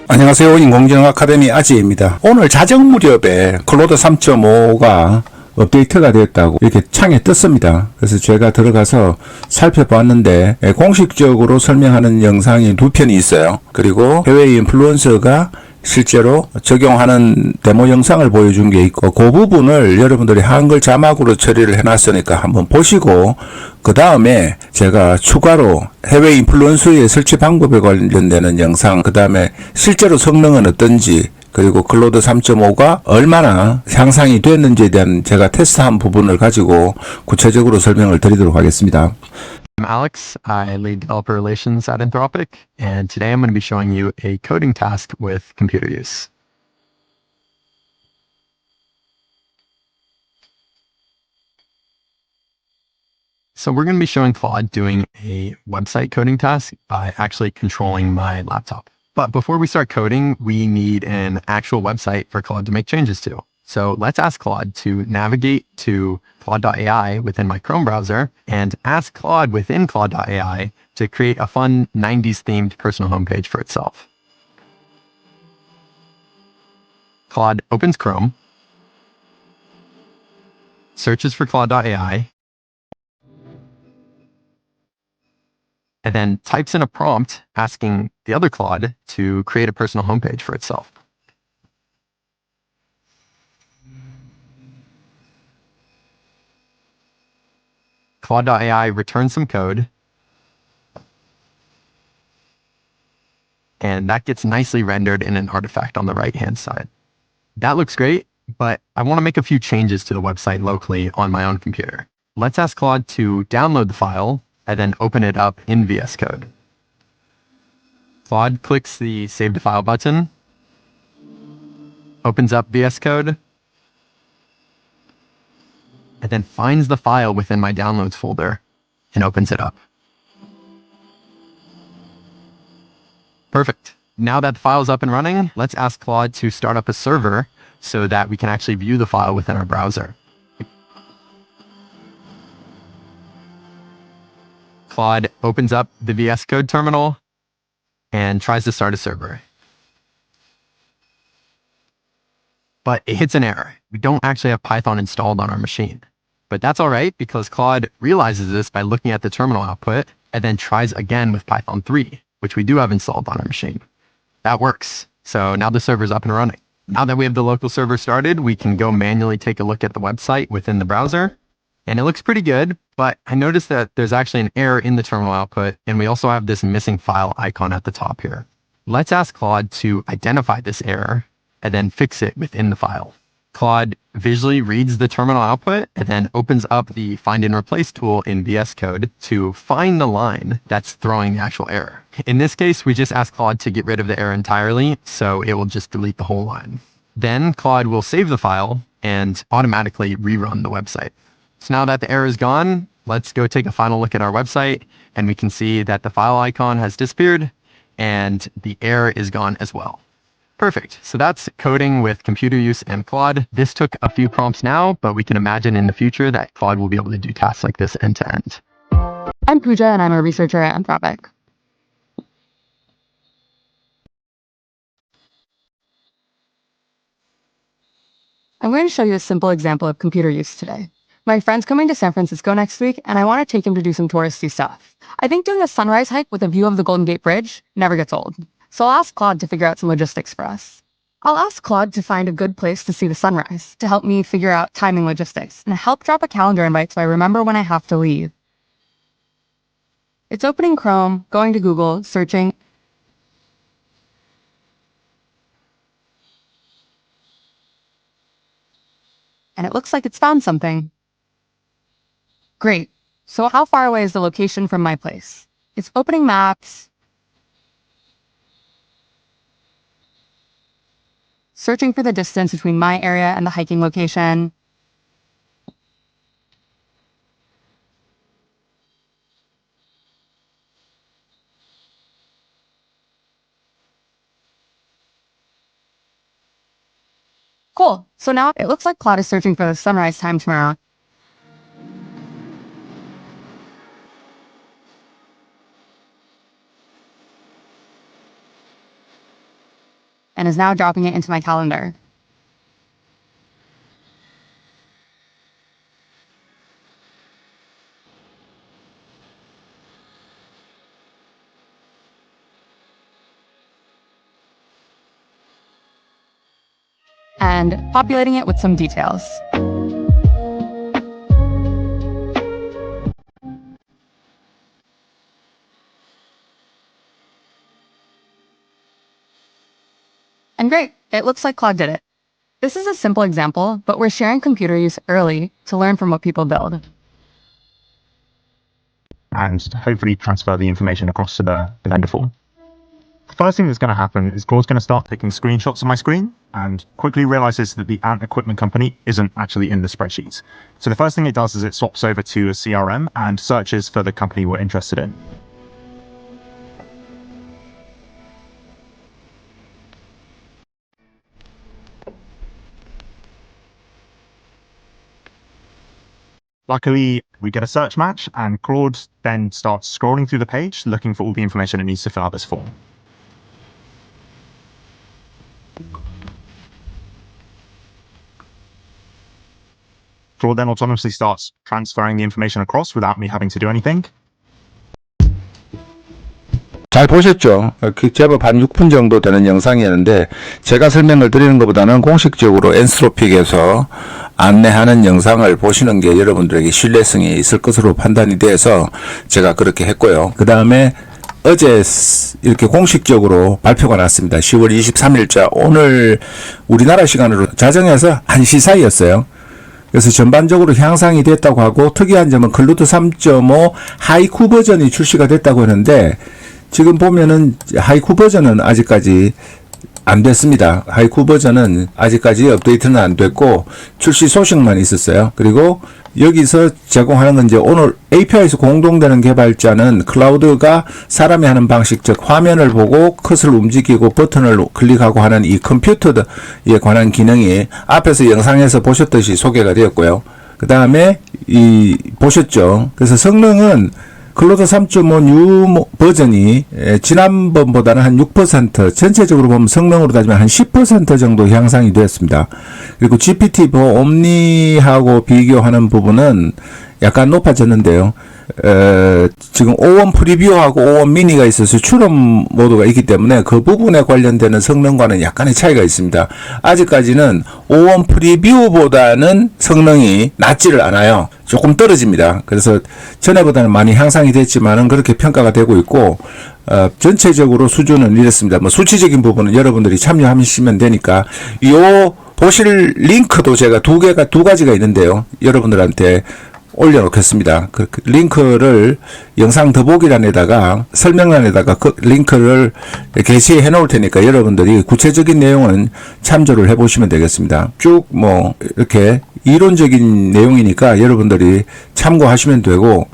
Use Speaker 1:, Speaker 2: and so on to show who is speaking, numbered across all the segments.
Speaker 1: 안녕하세요. 인공지능 아카데미 아지입니다. 오늘 자정 무렵에 클로드 3.5가 업데이트가 되었다고 이렇게 창에 떴습니다. 그래서 제가 들어가서 살펴봤는데 공식적으로 설명하는 영상이 두 편이 있어요. 그리고 해외 인플루언서가 실제로 적용하는 데모 영상을 보여준 게 있고, 그 부분을 여러분들이 한글 자막으로 처리를 해놨으니까 한번 보시고, 그 다음에 제가 추가로 해외 인플루언서의 설치 방법에 관련되는 영상, 그 다음에 실제로 성능은 어떤지, 그리고 클로드 3.5가 얼마나 향상이 됐는지에 대한 제가 테스트한 부분을 가지고 구체적으로 설명을 드리도록 하겠습니다.
Speaker 2: I'm Alex. I lead developer relations at Anthropic, and today I'm going to be showing you a coding task with computer use. So we're going to be showing Claude doing a website coding task by actually controlling my laptop. But before we start coding, we need an actual website for Claude to make changes to. So let's ask Claude to navigate to Claude.ai within my Chrome browser and ask Claude within Claude.ai to create a fun 90s themed personal homepage for itself. Claude opens Chrome, searches for Claude.ai, and then types in a prompt asking the other Claude to create a personal homepage for itself. Claude.ai returns some code, and that gets nicely rendered in an artifact on the right-hand side. That looks great, but I want to make a few changes to the website locally on my own computer. Let's ask Claude to download the file and then open it up in VS Code. Claude clicks the Save to File button, opens up VS Code, and then finds the file within my Downloads folder and opens it up. Perfect. Now that the file is up and running, let's ask Claude to start up a server so that we can actually view the file within our browser. Claude opens up the VS Code terminal and tries to start a server. But it hits an error. We don't actually have Python installed on our machine. But that's all right, because Claude realizes this by looking at the terminal output and then tries again with Python 3, which we do have installed on our machine. That works. So now the server's up and running. Now that we have the local server started, we can go manually take a look at the website within the browser. And it looks pretty good, but I noticed that there's actually an error in the terminal output, and we also have this missing file icon at the top here. Let's ask Claude to identify this error and then fix it within the file. Claude visually reads the terminal output and then opens up the Find and Replace tool in VS Code to find the line that's throwing the actual error. In this case, we just ask Claude to get rid of the error entirely, so it will just delete the whole line. Then Claude will save the file and automatically rerun the website. So now that the error is gone, let's go take a final look at our website, and we can see that the file icon has disappeared and the error is gone as well. Perfect. So that's coding with computer use and Claude. This took a few prompts now, but we can imagine in the future that Claude will be able to do tasks like this end to end.
Speaker 3: I'm Pooja, and I'm a researcher at Anthropic. I'm going to show you a simple example of computer use today. My friend's coming to San Francisco next week, and I want to take him to do some touristy stuff. I think doing a sunrise hike with a view of the Golden Gate Bridge never gets old. So I'll ask Claude to figure out some logistics for us. I'll ask Claude to find a good place to see the sunrise, to help me figure out timing logistics, and help drop a calendar invite so I remember when I have to leave. It's opening Chrome, going to Google, searching, and it looks like it's found something. Great. So how far away is the location from my place? It's opening maps, searching for the distance between my area and the hiking location. Cool. So now it looks like Claude is searching for the sunrise time tomorrow. and is now dropping it into my calendar. And populating it with some details. And great, it looks like Claude did it. This is a simple example, but we're sharing computer use early to learn from what people build.
Speaker 4: And hopefully transfer the information across to the vendor form. The first thing that's going to happen is Claude's going to start taking screenshots of my screen and quickly realizes that the Ant equipment company isn't actually in the spreadsheet. So the first thing it does is it swaps over to a CRM and searches for the company we're interested in. Luckily, we get a search match, and Claude then starts scrolling through the page, looking for all the information it needs to fill out this form. Claude then autonomously starts transferring the information across without me having to do anything.
Speaker 1: 잘 보셨죠? 제법 한 6분 정도 되는 영상이었는데 제가 설명을 드리는 것보다는 공식적으로 엔스로픽에서 안내하는 영상을 보시는 게 여러분들에게 신뢰성이 있을 것으로 판단이 돼서 제가 그렇게 했고요. 그 다음에 어제 이렇게 공식적으로 발표가 났습니다. 10월 23일자 오늘 우리나라 시간으로 자정에서 1시 사이였어요. 그래서 전반적으로 향상이 됐다고 하고 특이한 점은 클로드 3.5 하이쿠 버전이 출시가 됐다고 하는데 지금 보면은 하이쿠 버전은 아직까지 안 됐습니다. 하이쿠 버전은 아직까지 업데이트는 안 됐고 출시 소식만 있었어요. 그리고 여기서 제공하는 건 이제 오늘 API에서 공동되는 개발자는 클라우드가 사람이 하는 방식, 즉 화면을 보고 컷을 움직이고 버튼을 클릭하고 하는 이 컴퓨터에 관한 기능이 앞에서 영상에서 보셨듯이 소개가 되었고요. 그 다음에 보셨죠? 그래서 성능은 클로드 3.5 뉴 버전이 지난번보다는 한 6%, 전체적으로 보면 성능으로 따지면 한 10% 정도 향상이 되었습니다. 그리고 GPT-4 옴니하고 비교하는 부분은 약간 높아졌는데요. 지금 O1 프리뷰하고 O1 미니가 있어서 출원 모드가 있기 때문에 그 부분에 관련되는 성능과는 약간의 차이가 있습니다. 아직까지는 O1 프리뷰보다는 성능이 낮지를 않아요. 조금 떨어집니다. 그래서 전에보다는 많이 향상이 됐지만은 그렇게 평가가 되고 있고, 전체적으로 수준은 이렇습니다. 뭐 수치적인 부분은 여러분들이 참여하시면 되니까, 보실 링크도 제가 두 가지가 있는데요. 여러분들한테 올려놓겠습니다. 그 링크를 영상 더보기란에다가 설명란에다가 그 링크를 게시해 놓을 테니까 여러분들이 구체적인 내용은 참조를 해보시면 되겠습니다. 쭉 뭐 이렇게 이론적인 내용이니까 여러분들이 참고하시면 되고,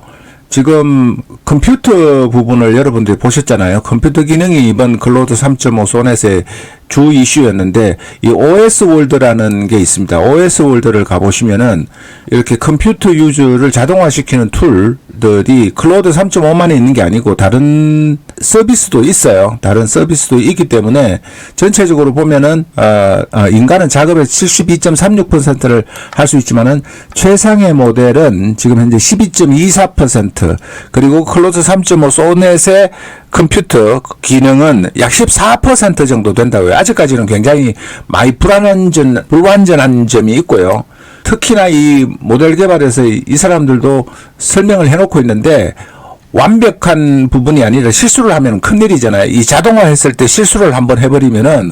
Speaker 1: 지금 컴퓨터 부분을 여러분들이 보셨잖아요. 컴퓨터 기능이 이번 클로드 3.5 소넷의 주 이슈였는데 이 OS 월드라는 게 있습니다. OS 월드를 가보시면은 이렇게 컴퓨터 유저를 자동화시키는 툴들이 클로드 3.5만에 있는 게 아니고 다른 서비스도 있어요. 다른 서비스도 있기 때문에 전체적으로 보면은 인간은 작업의 72.36%를 할 수 있지만은 최상의 모델은 지금 현재 12.24%, 그리고 클로드 3.5 소넷의 컴퓨터 기능은 약 14% 정도 된다고요. 아직까지는 굉장히 많이 불완전한 점이 있고요. 특히나 이 모델 개발에서 이 사람들도 설명을 해놓고 있는데 완벽한 부분이 아니라 실수를 하면 큰일이잖아요. 이 자동화 했을 때 실수를 한번 해버리면은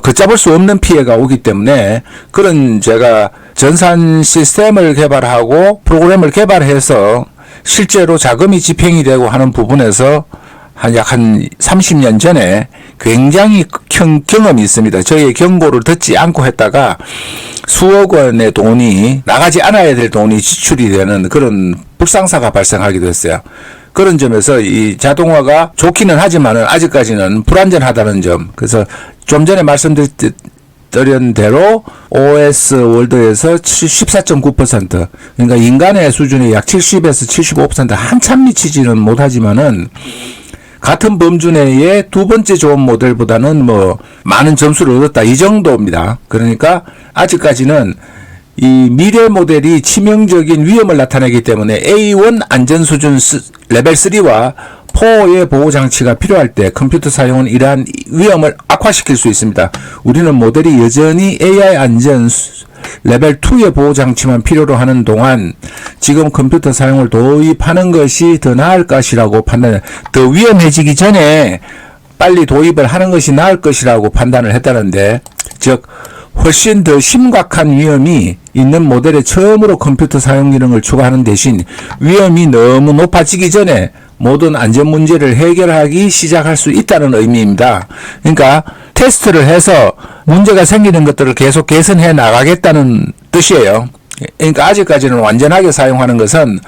Speaker 1: 걷잡을 수 없는 피해가 오기 때문에 그런 제가 전산 시스템을 개발하고 프로그램을 개발해서 실제로 자금이 집행이 되고 하는 부분에서 약 한 30년 전에 굉장히 큰 경험이 있습니다. 저희의 경고를 듣지 않고 했다가 수억 원의 돈이 나가지 않아야 될 돈이 지출이 되는 그런 불상사가 발생하기도 했어요. 그런 점에서 이 자동화가 좋기는 하지만은 아직까지는 불안전하다는 점. 그래서 좀 전에 말씀드린 대로 OS 월드에서 14.9%, 그러니까 인간의 수준이 약 70에서 75% 한참 미치지는 못하지만은 같은 범주 내에 두 번째 좋은 모델보다는 뭐 많은 점수를 얻었다 이 정도입니다. 그러니까 아직까지는 이 미래 모델이 치명적인 위험을 나타내기 때문에 A1 안전 수준 레벨 3와 4의 보호 장치가 필요할 때 컴퓨터 사용은 이러한 위험을 악화시킬 수 있습니다. 우리는 모델이 여전히 AI 안전 레벨 2의 보호 장치만 필요로 하는 동안 지금 컴퓨터 사용을 도입하는 것이 더 나을 것이라고 판단해. 더 위험해지기 전에 빨리 도입을 하는 것이 나을 것이라고 판단을 했다는데, 즉 훨씬 더 심각한 위험이 있는 모델에 처음으로 컴퓨터 사용 기능을 추가하는 대신 위험이 너무 높아지기 전에 모든 안전 문제를 해결하기 시작할 수 있다는 의미입니다. 그러니까 테스트를 해서 문제가 생기는 것들을 계속 개선해 나가겠다는 뜻이에요. 그러니까 아직까지는 완전하게 사용하는 것은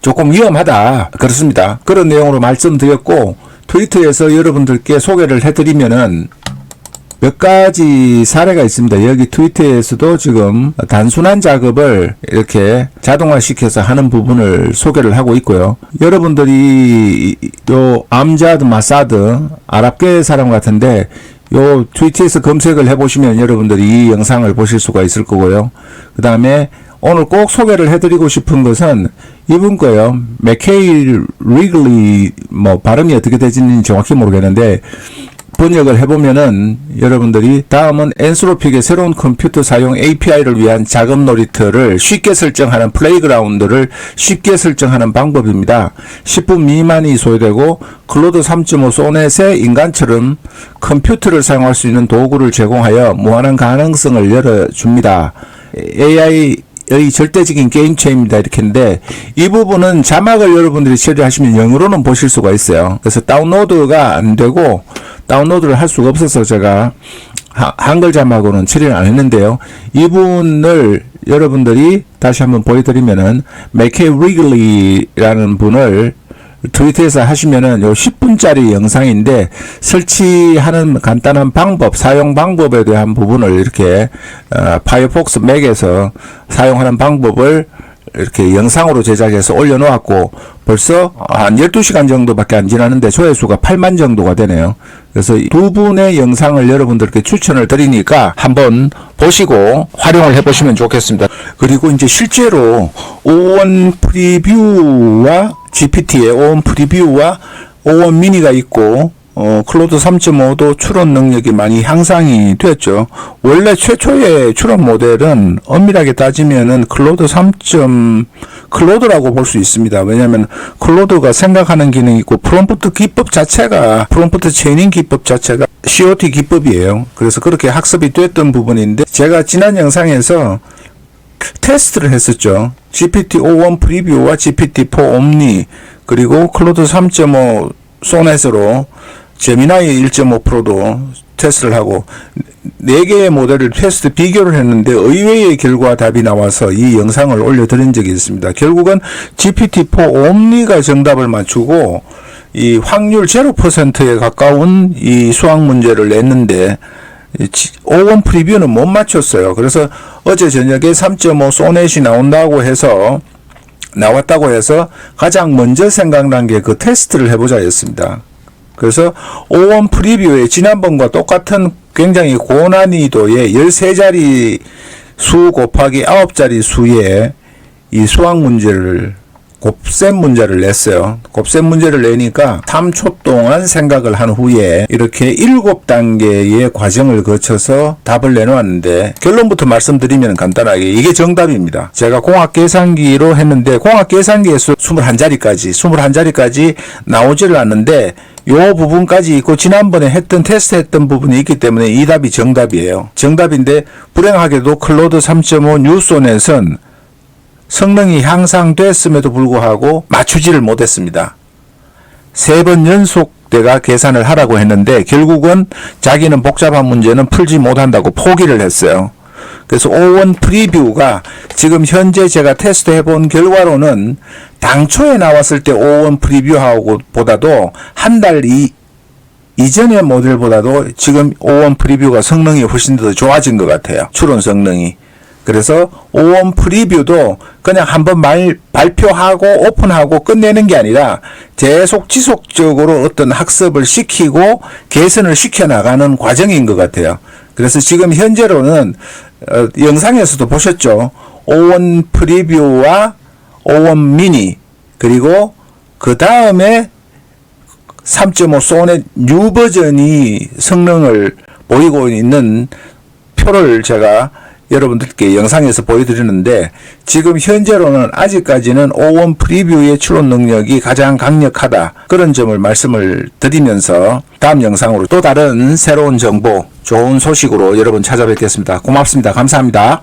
Speaker 1: 조금 위험하다. 그렇습니다. 그런 내용으로 말씀드렸고, 트위터에서 여러분들께 소개를 해드리면은 몇 가지 사례가 있습니다. 여기 트위터에서도 지금 단순한 작업을 이렇게 자동화시켜서 하는 부분을 소개를 하고 있고요. 여러분들이 요 암자드 마사드 아랍계 사람 같은데 요 트위터에서 검색을 해보시면 여러분들이 이 영상을 보실 수가 있을 거고요. 그 다음에 오늘 꼭 소개를 해드리고 싶은 것은 이분 거요. 맥케이 리글리, 뭐 발음이 어떻게 되지는 정확히 모르겠는데 번역을 해보면은 여러분들이 다음은 엔스로픽의 새로운 컴퓨터 사용 API를 위한 작업 놀이터를 쉽게 설정하는 플레이그라운드를 쉽게 설정하는 방법입니다. 10분 미만이 소요되고 클로드 3.5 소넷의 인간처럼 컴퓨터를 사용할 수 있는 도구를 제공하여 무한한 가능성을 열어줍니다. AI의 절대적인 게임체입니다. 이렇게 했는데 이 부분은 자막을 여러분들이 처리하시면 영어로는 보실 수가 있어요. 그래서 다운로드가 안 되고 다운로드를 할 수가 없어서 제가 한글 자막으로는 처리를 안 했는데요. 이 부분을 여러분들이 다시 한번 보여드리면은 맥케이 리글리라는 분을 트위터에서 하시면은 요 10분짜리 영상인데 설치하는 간단한 방법, 사용 방법에 대한 부분을 이렇게 파이어폭스 맥에서 사용하는 방법을 이렇게 영상으로 제작해서 올려놓았고 벌써 한 12시간 정도밖에 안 지났는데 조회수가 8만 정도가 되네요. 그래서 두 분의 영상을 여러분들께 추천을 드리니까 한번 보시고 활용을 해보시면 좋겠습니다. 그리고 이제 실제로 O1 프리뷰와 GPT의 O1 프리뷰와 O1 미니가 있고 클로드 3.5도 추론 능력이 많이 향상이 됐죠. 원래 최초의 추론 모델은 엄밀하게 따지면은 클로드 클로드라고 볼 수 있습니다. 왜냐하면 클로드가 생각하는 기능이 있고 프롬프트 기법 자체가 프롬프트 체이닝 기법 자체가 COT 기법이에요. 그래서 그렇게 학습이 됐던 부분인데 제가 지난 영상에서 테스트를 했었죠. GPT-O1 프리뷰와 GPT-4 옴니 그리고 클로드 3.5 소넷으로 제미나이 1.5%도 테스트를 하고 4개의 모델을 테스트 비교를 했는데 의외의 결과 답이 나와서 이 영상을 올려드린 적이 있습니다. 결국은 GPT-4 옴니가 정답을 맞추고 이 확률 0%에 가까운 이 수학 문제를 냈는데 O1 프리뷰는 못 맞췄어요. 그래서 어제 저녁에 3.5 소넷이 나왔다고 해서 가장 먼저 생각난 게 그 테스트를 해보자 였습니다. 그래서 O1 프리뷰에 지난번과 똑같은 굉장히 고난이도의 13자리 수 곱하기 9자리 수의 이 수학 문제를 곱셈 문제를 냈어요. 곱셈 문제를 내니까 3초 동안 생각을 한 후에 이렇게 7단계의 과정을 거쳐서 답을 내놓았는데 결론부터 말씀드리면 간단하게 이게 정답입니다. 제가 공학 계산기로 했는데 공학 계산기에서 21자리까지 나오지를 않는데 요 부분까지 있고 지난번에 테스트 했던 부분이 있기 때문에 이 답이 정답이에요. 정답인데 불행하게도 클로드 3.5 뉴소넷은 성능이 향상됐음에도 불구하고 맞추지를 못했습니다. 3번 연속 내가 계산을 하라고 했는데 결국은 자기는 복잡한 문제는 풀지 못한다고 포기를 했어요. 그래서 O1 프리뷰가 지금 현재 제가 테스트 해본 결과로는 당초에 나왔을 때 O1 프리뷰하고 보다도 한 달 이전의 모델보다도 지금 O1 프리뷰가 성능이 훨씬 더 좋아진 것 같아요. 추론 성능이. 그래서 O1 프리뷰도 그냥 한번 발표하고 오픈하고 끝내는 게 아니라 계속 지속적으로 어떤 학습을 시키고 개선을 시켜나가는 과정인 것 같아요. 그래서 지금 현재로는 영상에서도 보셨죠. O1 프리뷰와 O1 미니 그리고 그 다음에 3.5 소넷 뉴 버전이 성능을 보이고 있는 표를 제가 여러분들께 영상에서 보여드리는데 지금 현재로는 아직까지는 O1 프리뷰의 추론 능력이 가장 강력하다. 그런 점을 말씀을 드리면서 다음 영상으로 또 다른 새로운 정보, 좋은 소식으로 여러분 찾아뵙겠습니다. 고맙습니다. 감사합니다.